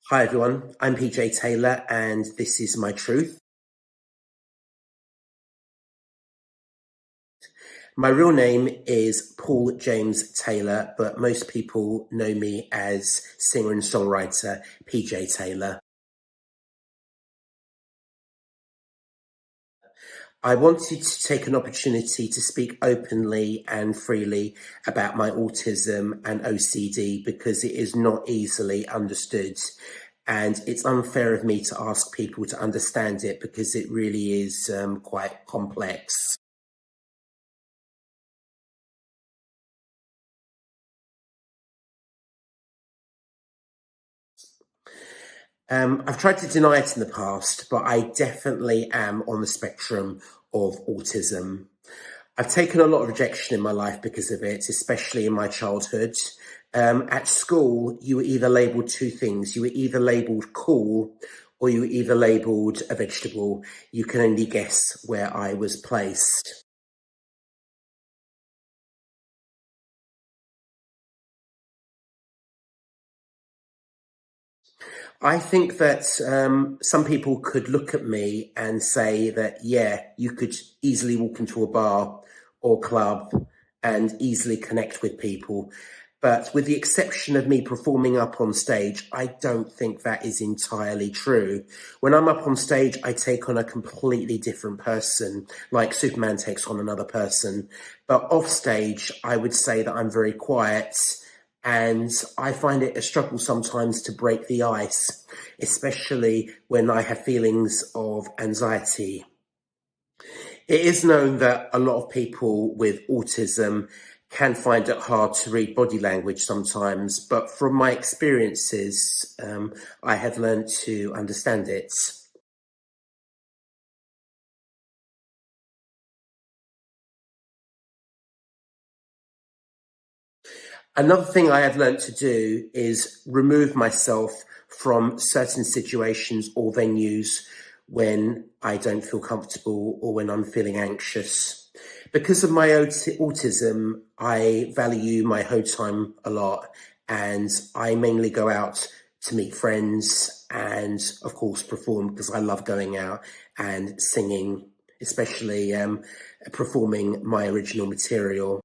Hi everyone, I'm PJ Taylor and this is my truth. My real name is Paul James Taylor, but most people know me as singer and songwriter PJ Taylor. I wanted to take an opportunity to speak openly and freely about my autism and OCD because it is not easily understood. And it's unfair of me to ask people to understand it because it really is quite complex. I've tried to deny it in the past, but I definitely am on the spectrum of autism. I've taken a lot of rejection in my life because of it, especially in my childhood. At school, you were either labelled two things. You were either labelled cool or you were either labelled a vegetable. You can only guess where I was placed. I think that some people could look at me and say that, yeah, you could easily walk into a bar or club and easily connect with people. But with the exception of me performing up on stage, I don't think that is entirely true. When I'm up on stage, I take on a completely different person, like Superman takes on another person. But off stage, I would say that I'm very quiet and I find it a struggle sometimes to break the ice, especially when I have feelings of anxiety. It is known that a lot of people with autism can find it hard to read body language sometimes, but from my experiences, I have learned to understand it. Another thing I have learnt to do is remove myself from certain situations or venues when I don't feel comfortable or when I'm feeling anxious. Because of my autism, I value my home time a lot and I mainly go out to meet friends and, of course, perform because I love going out and singing, especially performing my original material.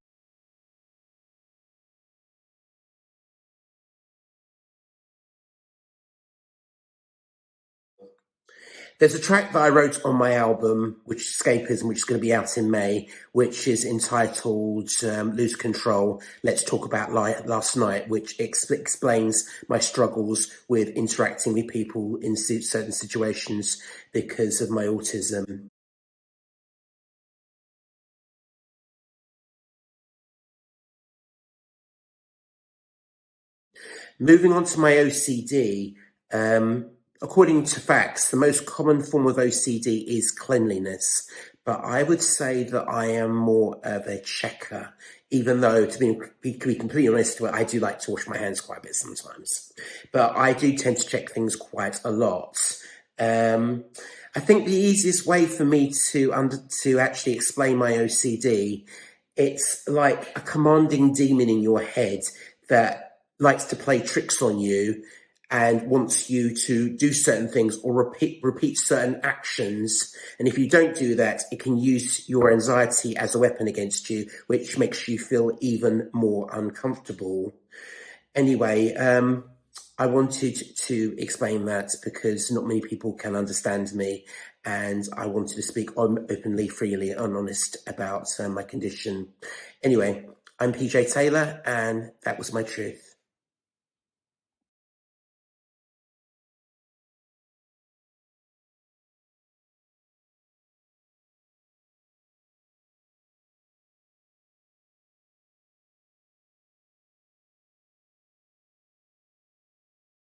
There's a track that I wrote on my album, which is Escapism, which is going to be out in May, which is entitled Lose Control, Let's Talk About Last Night, which explains my struggles with interacting with people in certain situations because of my autism. Moving on to my OCD, according to facts, the most common form of OCD is cleanliness, but I would say that I am more of a checker, even though, to be completely honest, I do like to wash my hands quite a bit sometimes. But I do tend to check things quite a lot. Um, I think the easiest way for me to actually explain my OCD, it's like a commanding demon in your head that likes to play tricks on you and wants you to do certain things or repeat certain actions. And if you don't do that, it can use your anxiety as a weapon against you, which makes you feel even more uncomfortable. Anyway, I wanted to explain that because not many people can understand me, and I wanted to speak openly, freely, and honest about my condition. Anyway, I'm PJ Taylor, and that was my truth.